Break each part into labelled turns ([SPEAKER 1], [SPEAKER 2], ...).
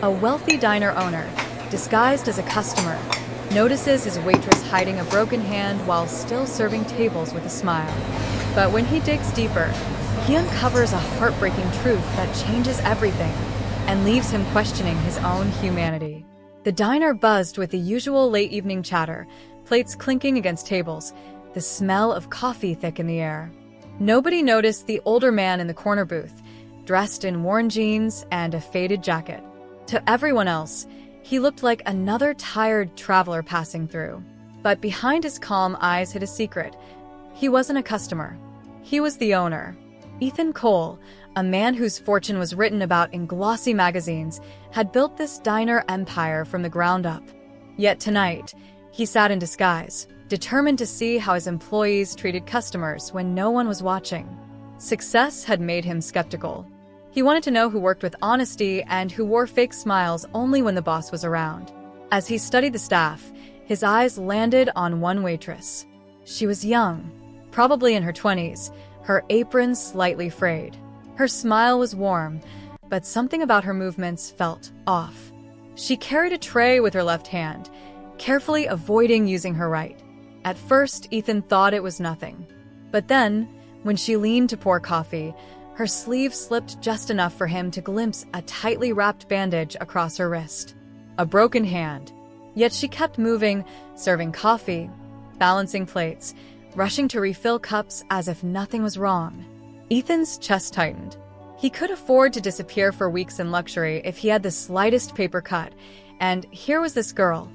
[SPEAKER 1] A wealthy diner owner, disguised as a customer, notices his waitress hiding a broken hand while still serving tables with a smile. But when he digs deeper, he uncovers a heartbreaking truth that changes everything and leaves him questioning his own humanity. The diner buzzed with the usual late evening chatter, plates clinking against tables, the smell of coffee thick in the air. Nobody noticed the older man in the corner booth, dressed in worn jeans and a faded jacket. To everyone else, he looked like another tired traveler passing through. But behind his calm eyes hid a secret. He wasn't a customer. He was the owner. Ethan Cole, a man whose fortune was written about in glossy magazines, had built this diner empire from the ground up. Yet tonight, he sat in disguise, determined to see how his employees treated customers when no one was watching. Success had made him skeptical. He wanted to know who worked with honesty and who wore fake smiles only when the boss was around. As he studied the staff, his eyes landed on one waitress. She was young, probably in her 20s, her apron slightly frayed. Her smile was warm, but something about her movements felt off. She carried a tray with her left hand, carefully avoiding using her right. At first, Ethan thought it was nothing. But then, when she leaned to pour coffee, her sleeve slipped just enough for him to glimpse a tightly wrapped bandage across her wrist. A broken hand. Yet she kept moving, serving coffee, balancing plates, rushing to refill cups as if nothing was wrong. Ethan's chest tightened. He could afford to disappear for weeks in luxury if he had the slightest paper cut, and here was this girl,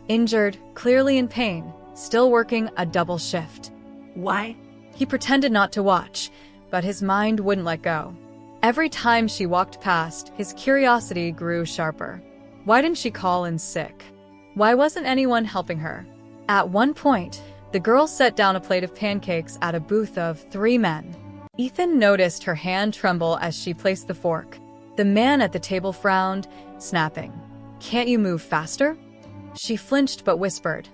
[SPEAKER 1] injured, clearly in pain, still working a double shift.
[SPEAKER 2] Why?
[SPEAKER 1] He pretended not to watch, but his mind wouldn't let go. Every time she walked past, his curiosity grew sharper. Why didn't she call in sick? Why wasn't anyone helping her? At one point, the girl set down a plate of pancakes at a booth of 3 men. Ethan noticed her hand tremble as she placed the fork. The man at the table frowned, snapping, "Can't you move faster?" She flinched but whispered,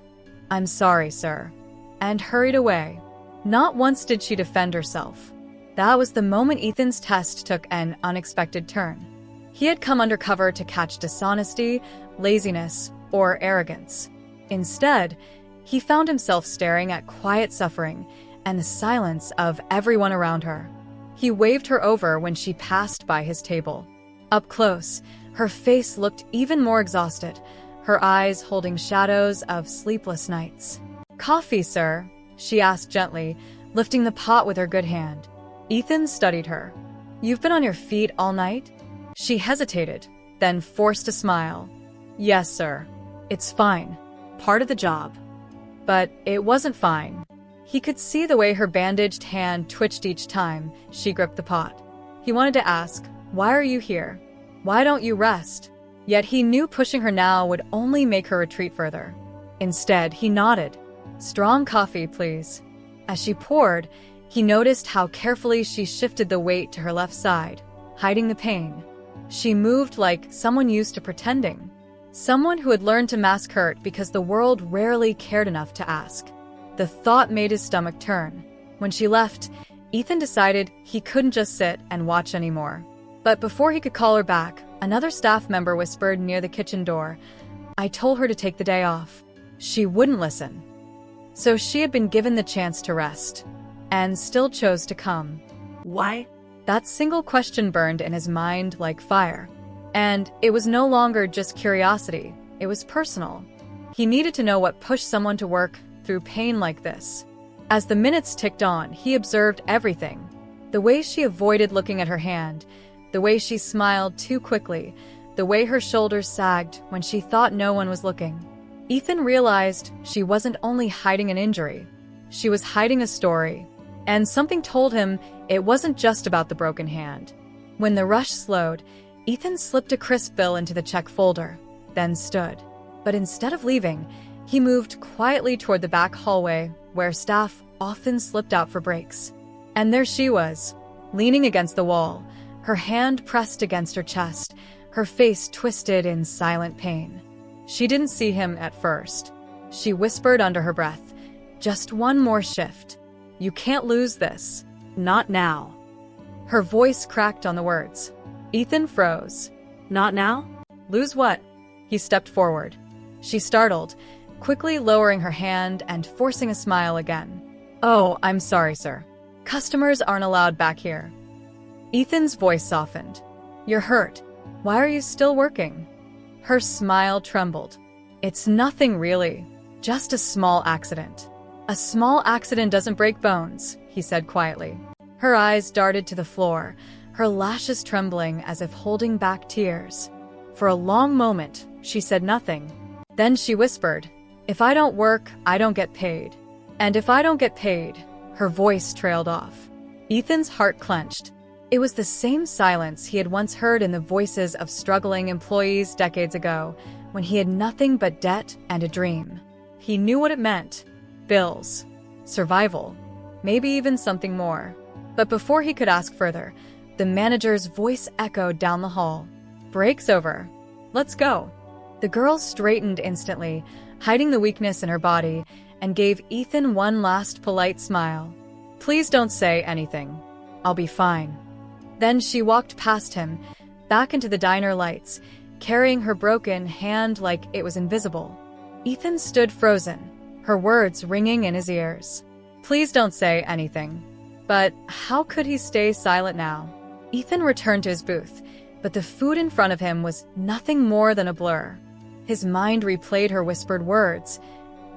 [SPEAKER 1] "I'm sorry, sir," and hurried away. Not once did she defend herself. That was the moment Ethan's test took an unexpected turn. He had come undercover to catch dishonesty, laziness, or arrogance. Instead, he found himself staring at quiet suffering and the silence of everyone around her. He waved her over when she passed by his table. Up close, her face looked even more exhausted, her eyes holding shadows of sleepless nights. "Coffee, sir?" she asked gently, lifting the pot with her good hand. Ethan studied her. "You've been on your feet all night?" She hesitated, then forced a smile. "Yes, sir. It's fine. Part of the job." But it wasn't fine. He could see the way her bandaged hand twitched each time she gripped the pot. He wanted to ask, "Why are you here? Why don't you rest?" Yet he knew pushing her now would only make her retreat further. Instead, he nodded. "Strong coffee, please." As she poured, he noticed how carefully she shifted the weight to her left side, hiding the pain. She moved like someone used to pretending. Someone who had learned to mask hurt because the world rarely cared enough to ask. The thought made his stomach turn. When she left, Ethan decided he couldn't just sit and watch anymore. But before he could call her back, another staff member whispered near the kitchen door, "I told her to take the day off." She wouldn't listen. So she had been given the chance to rest, and still chose to come.
[SPEAKER 2] Why?
[SPEAKER 1] That single question burned in his mind like fire. And it was no longer just curiosity, it was personal. He needed to know what pushed someone to work through pain like this. As the minutes ticked on, he observed everything. The way she avoided looking at her hand, the way she smiled too quickly, the way her shoulders sagged when she thought no one was looking. Ethan realized she wasn't only hiding an injury, she was hiding a story. And something told him it wasn't just about the broken hand. When the rush slowed, Ethan slipped a crisp bill into the check folder, then stood. But instead of leaving, he moved quietly toward the back hallway where staff often slipped out for breaks. And there she was, leaning against the wall, her hand pressed against her chest, her face twisted in silent pain. She didn't see him at first. She whispered under her breath, "Just one more shift. You can't lose this. Not now." Her voice cracked on the words. Ethan froze.
[SPEAKER 2] Not now?
[SPEAKER 1] Lose what? He stepped forward. She startled, quickly lowering her hand and forcing a smile again. Oh, I'm sorry, sir. Customers aren't allowed back here. Ethan's voice softened. You're hurt. Why are you still working? Her smile trembled. It's nothing really. Just a small accident. A small accident doesn't break bones, he said quietly. Her eyes darted to the floor, her lashes trembling as if holding back tears. For a long moment, she said nothing. Then she whispered, If I don't work, I don't get paid. And if I don't get paid, her voice trailed off. Ethan's heart clenched. It was the same silence he had once heard in the voices of struggling employees decades ago, when he had nothing but debt and a dream. He knew what it meant. Bills. Survival. Maybe even something more. But before he could ask further, the manager's voice echoed down the hall. Break's over. Let's go. The girl straightened instantly, hiding the weakness in her body, and gave Ethan one last polite smile. Please don't say anything. I'll be fine. Then she walked past him, back into the diner lights, carrying her broken hand like it was invisible. Ethan stood frozen, her words ringing in his ears. Please don't say anything. But how could he stay silent now? Ethan returned to his booth, but the food in front of him was nothing more than a blur. His mind replayed her whispered words.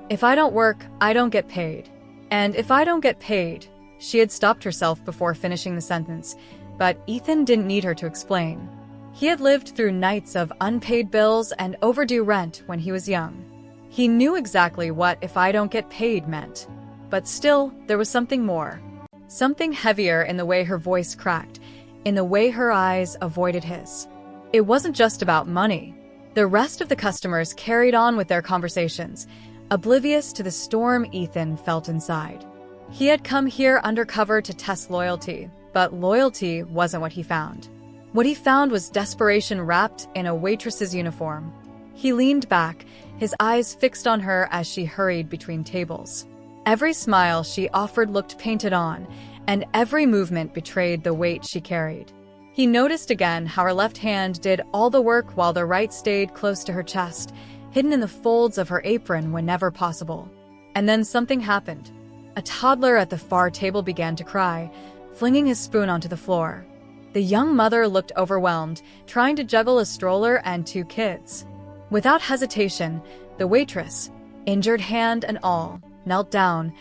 [SPEAKER 1] If I don't work, I don't get paid. And if I don't get paid, she had stopped herself before finishing the sentence, but Ethan didn't need her to explain. He had lived through nights of unpaid bills and overdue rent when he was young. He knew exactly what "if I don't get paid" meant. But still, there was something more. Something heavier in the way her voice cracked, in the way her eyes avoided his. It wasn't just about money. The rest of the customers carried on with their conversations, oblivious to the storm Ethan felt inside. He had come here undercover to test loyalty, but loyalty wasn't what he found. What he found was desperation wrapped in a waitress's uniform. He leaned back, his eyes fixed on her as she hurried between tables. Every smile she offered looked painted on, and every movement betrayed the weight she carried. He noticed again how her left hand did all the work while the right stayed close to her chest, hidden in the folds of her apron whenever possible. And then something happened. A toddler at the far table began to cry, flinging his spoon onto the floor. The young mother looked overwhelmed, trying to juggle a stroller and two kids. Without hesitation, the waitress, injured hand and all, knelt down,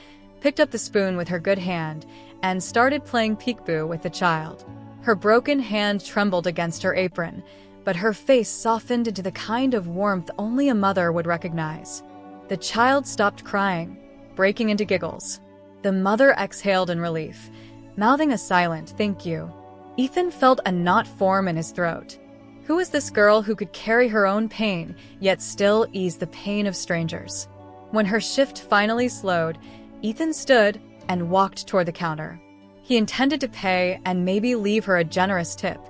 [SPEAKER 1] picked up the spoon with her good hand, and started playing peekaboo with the child. Her broken hand trembled against her apron, but her face softened into the kind of warmth only a mother would recognize. The child stopped crying, breaking into giggles. The mother exhaled in relief, mouthing a silent "thank you." Ethan felt a knot form in his throat. Who was this girl who could carry her own pain, yet still ease the pain of strangers? When her shift finally slowed, Ethan stood and walked toward the counter. He intended to pay and maybe leave her a generous tip,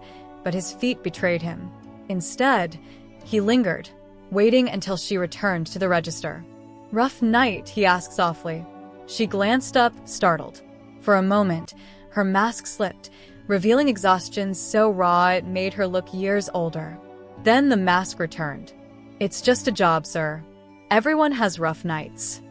[SPEAKER 1] but his feet betrayed him. Instead, he lingered, waiting until she returned to the register. "Rough night?" he asked softly. She glanced up, startled. For a moment, her mask slipped, revealing exhaustion so raw it made her look years older. Then the mask returned. "It's just a job, sir. Everyone has rough nights."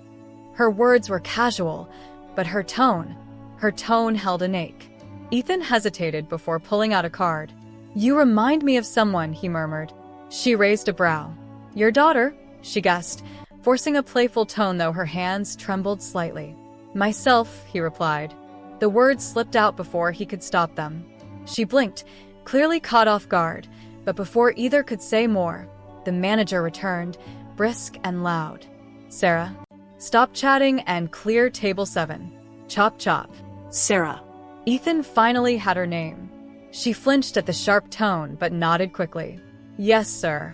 [SPEAKER 1] Her words were casual, but her tone held an ache. Ethan hesitated before pulling out a card. "You remind me of someone," he murmured. She raised a brow. "Your daughter?" she guessed, forcing a playful tone though her hands trembled slightly. "Myself," he replied. The words slipped out before he could stop them. She blinked, clearly caught off guard, but before either could say more, the manager returned, brisk and loud. "Sarah, stop chatting and clear table 7. Chop chop."
[SPEAKER 2] Sarah.
[SPEAKER 1] Ethan finally had her name. She flinched at the sharp tone, but nodded quickly. "Yes, sir."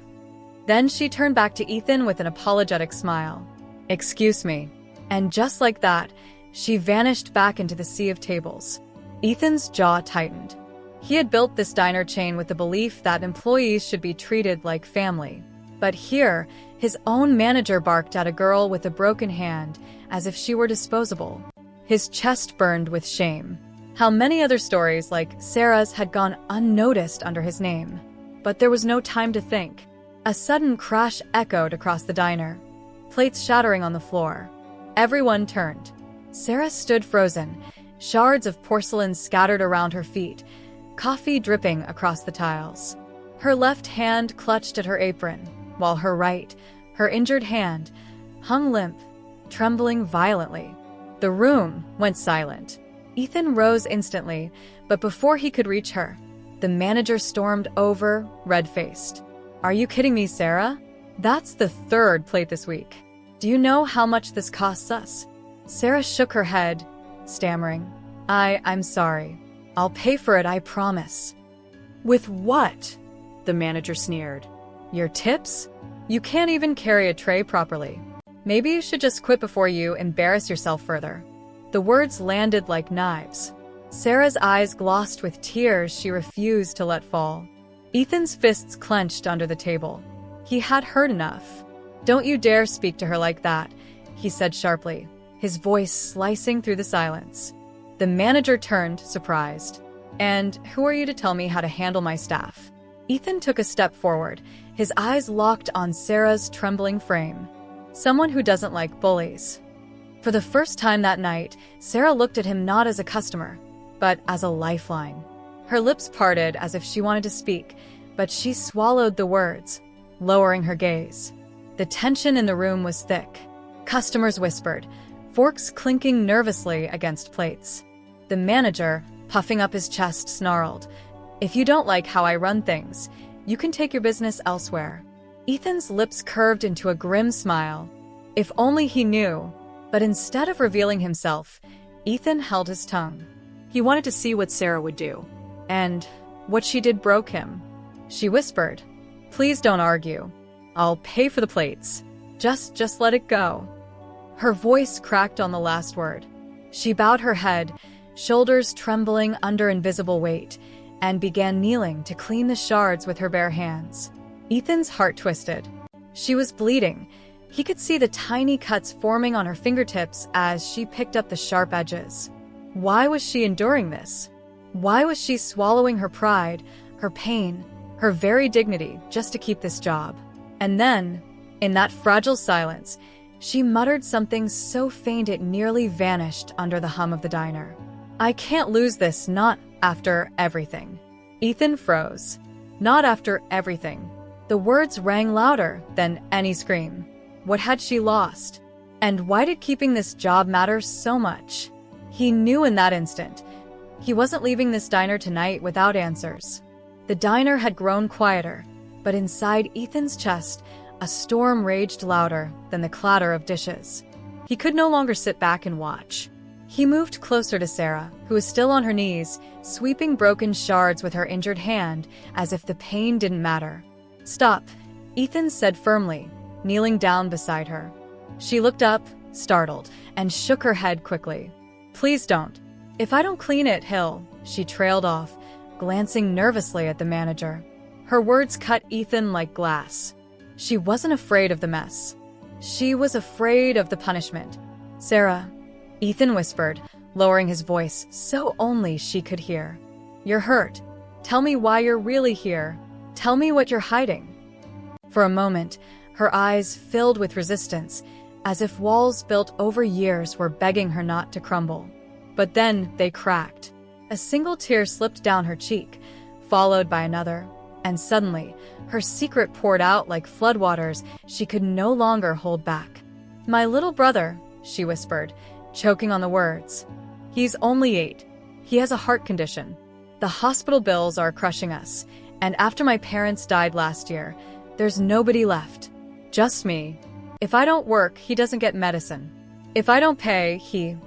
[SPEAKER 1] Then she turned back to Ethan with an apologetic smile. "Excuse me." And just like that, she vanished back into the sea of tables. Ethan's jaw tightened. He had built this diner chain with the belief that employees should be treated like family. But here, his own manager barked at a girl with a broken hand, as if she were disposable. His chest burned with shame. How many other stories like Sarah's had gone unnoticed under his name? But there was no time to think. A sudden crash echoed across the diner, plates shattering on the floor. Everyone turned. Sarah stood frozen, shards of porcelain scattered around her feet, coffee dripping across the tiles. Her left hand clutched at her apron, while her right, her injured hand, hung limp, trembling violently. The room went silent. Ethan rose instantly, but before he could reach her, the manager stormed over, red-faced. "Are you kidding me, Sarah? That's the third plate this week. Do you know how much this costs us?" Sarah shook her head, stammering, I'm sorry. I'll pay for it, I promise." "With what?" the manager sneered. "Your tips? You can't even carry a tray properly. Maybe you should just quit before you embarrass yourself further." The words landed like knives. Sarah's eyes glossed with tears she refused to let fall. Ethan's fists clenched under the table. He had heard enough. "Don't you dare speak to her like that," he said sharply, his voice slicing through the silence. The manager turned, surprised. "And who are you to tell me how to handle my staff?" Ethan took a step forward, his eyes locked on Sarah's trembling frame. "Someone who doesn't like bullies." For the first time that night, Sarah looked at him not as a customer, but as a lifeline. Her lips parted as if she wanted to speak, but she swallowed the words, lowering her gaze. The tension in the room was thick. Customers whispered, forks clinking nervously against plates. The manager, puffing up his chest, snarled, "If you don't like how I run things, you can take your business elsewhere." Ethan's lips curved into a grim smile. If only he knew. But instead of revealing himself, Ethan held his tongue. He wanted to see what Sarah would do. And what she did broke him. She whispered, "Please don't argue. I'll pay for the plates. Just let it go." Her voice cracked on the last word. She bowed her head, shoulders trembling under invisible weight, and began kneeling to clean the shards with her bare hands. Ethan's heart twisted. She was bleeding. He could see the tiny cuts forming on her fingertips as she picked up the sharp edges. Why was she enduring this? Why was she swallowing her pride, her pain, her very dignity just to keep this job? And then, in that fragile silence, she muttered something so faint it nearly vanished under the hum of the diner. "I can't lose this, not after everything." Ethan froze. Not after everything. The words rang louder than any scream. What had she lost? And why did keeping this job matter so much? He knew in that instant. He wasn't leaving this diner tonight without answers. The diner had grown quieter, but inside Ethan's chest, a storm raged louder than the clatter of dishes. He could no longer sit back and watch. He moved closer to Sarah, who was still on her knees, sweeping broken shards with her injured hand as if the pain didn't matter. "Stop," Ethan said firmly, kneeling down beside her. She looked up, startled, and shook her head quickly. "Please don't. If I don't clean it, she trailed off, glancing nervously at the manager. Her words cut Ethan like glass. She wasn't afraid of the mess. She was afraid of the punishment. "Sarah," Ethan whispered, lowering his voice so only she could hear. "You're hurt. Tell me why you're really here. Tell me what you're hiding." For a moment, her eyes filled with resistance, as if walls built over years were begging her not to crumble. But then they cracked. A single tear slipped down her cheek, followed by another, and suddenly, her secret poured out like floodwaters she could no longer hold back. "My little brother," she whispered, choking on the words. "He's only 8. He has a heart condition. The hospital bills are crushing us, and after my parents died last year, there's nobody left. Just me. If I don't work, he doesn't get medicine. If I don't pay,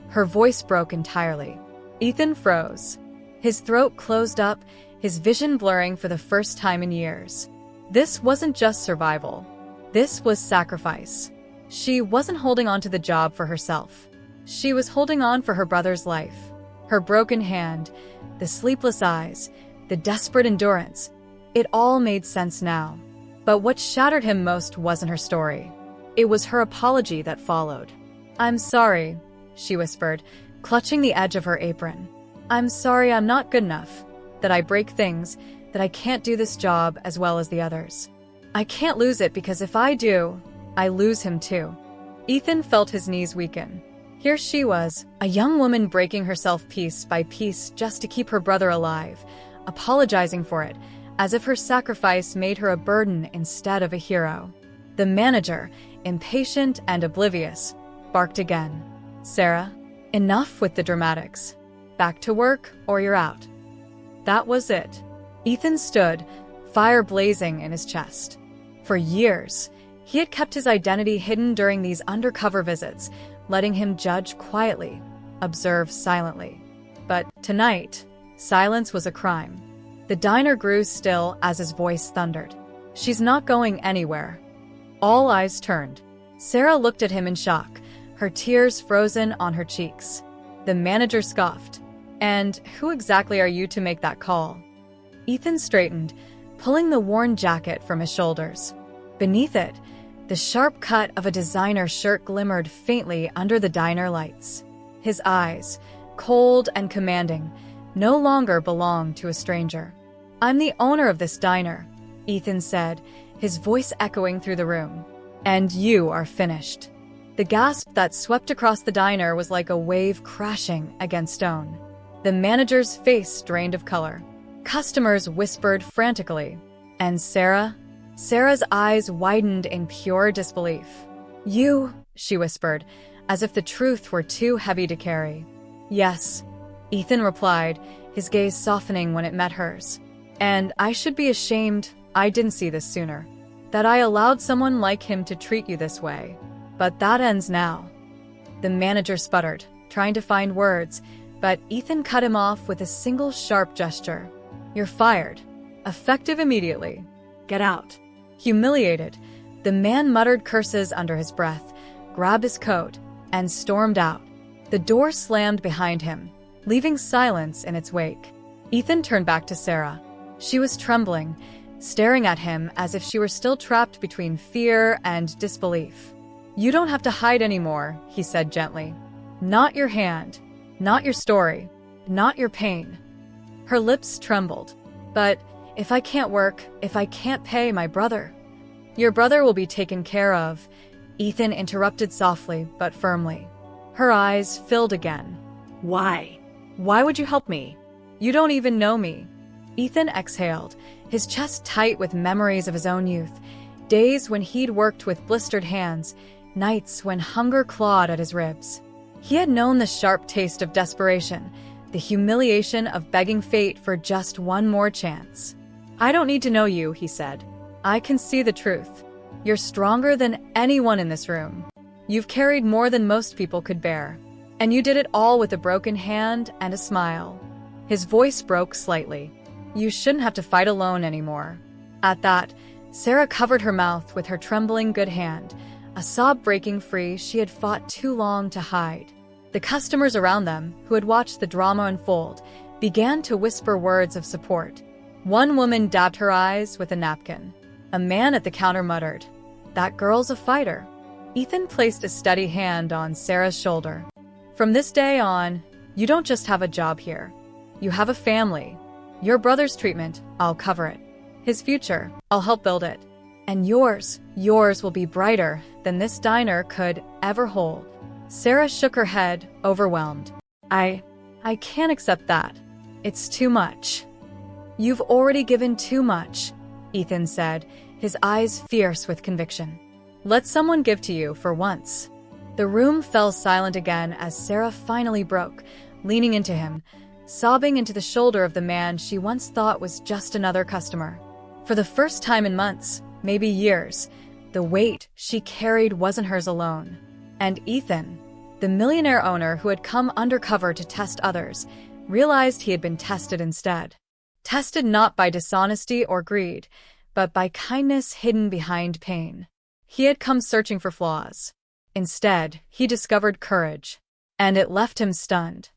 [SPEAKER 1] Her voice broke entirely. Ethan froze. His throat closed up, his vision blurring for the first time in years. This wasn't just survival. This was sacrifice. She wasn't holding on to the job for herself. She was holding on for her brother's life. Her broken hand, the sleepless eyes, the desperate endurance. It all made sense now. But what shattered him most wasn't her story. It was her apology that followed. "I'm sorry," she whispered, clutching the edge of her apron. "I'm sorry I'm not good enough, that I break things, that I can't do this job as well as the others. I can't lose it because if I do, I lose him too. Ethan felt his knees weaken. Here she was, a young woman breaking herself piece by piece just to keep her brother alive, apologizing for it, as if her sacrifice made her a burden instead of a hero. The manager, impatient and oblivious, barked again. Sarah, enough with the dramatics. Back to work or you're out. That was it. Ethan stood, fire blazing in his chest. For years, he had kept his identity hidden during these undercover visits, letting him judge quietly, observe silently. But tonight, silence was a crime. The diner grew still as his voice thundered. She's not going anywhere. All eyes turned. Sarah looked at him in shock, her tears frozen on her cheeks. The manager scoffed. And who exactly are you to make that call? Ethan straightened, pulling the worn jacket from his shoulders. Beneath it, the sharp cut of a designer shirt glimmered faintly under the diner lights. His eyes, cold and commanding, no longer belonged to a stranger. I'm the owner of this diner, Ethan said, his voice echoing through the room. And you are finished. The gasp that swept across the diner was like a wave crashing against stone. The manager's face drained of color. Customers whispered frantically. And Sarah's eyes widened in pure disbelief. You, she whispered, as if the truth were too heavy to carry. Yes, Ethan replied, his gaze softening when it met hers. And I should be ashamed I didn't see this sooner. That I allowed someone like him to treat you this way. But that ends now. The manager sputtered, trying to find words, but Ethan cut him off with a single sharp gesture. You're fired. Effective immediately. Get out. Humiliated, the man muttered curses under his breath, grabbed his coat, and stormed out. The door slammed behind him, leaving silence in its wake. Ethan turned back to Sarah. She was trembling, staring at him as if she were still trapped between fear and disbelief. You don't have to hide anymore, he said gently. Not your hand, not your story, not your pain. Her lips trembled. But if I can't work, if I can't pay my brother, your brother will be taken care of, Ethan interrupted softly but firmly. Her eyes filled again. Why? Why would you help me? You don't even know me. Ethan exhaled, his chest tight with memories of his own youth, days when he'd worked with blistered hands, nights when hunger clawed at his ribs. He had known the sharp taste of desperation, the humiliation of begging fate for just one more chance. I don't need to know you, he said. I can see the truth. You're stronger than anyone in this room. You've carried more than most people could bear. And you did it all with a broken hand and a smile. His voice broke slightly. You shouldn't have to fight alone anymore. At that, Sarah covered her mouth with her trembling good hand, a sob breaking free she had fought too long to hide. The customers around them, who had watched the drama unfold, began to whisper words of support. One woman dabbed her eyes with a napkin. A man at the counter muttered, "That girl's a fighter." Ethan placed a steady hand on Sarah's shoulder. From this day on, you don't just have a job here. You have a family. Your brother's treatment, I'll cover it. His future, I'll help build it. And yours will be brighter than this diner could ever hold. Sarah shook her head, overwhelmed. I can't accept that. It's too much. You've already given too much, Ethan said, his eyes fierce with conviction. Let someone give to you for once. The room fell silent again as Sarah finally broke, leaning into him, sobbing into the shoulder of the man she once thought was just another customer. For the first time in months, maybe years, the weight she carried wasn't hers alone. And Ethan, the millionaire owner who had come undercover to test others, realized he had been tested instead. Tested not by dishonesty or greed, but by kindness hidden behind pain. He had come searching for flaws. Instead, he discovered courage, and it left him stunned.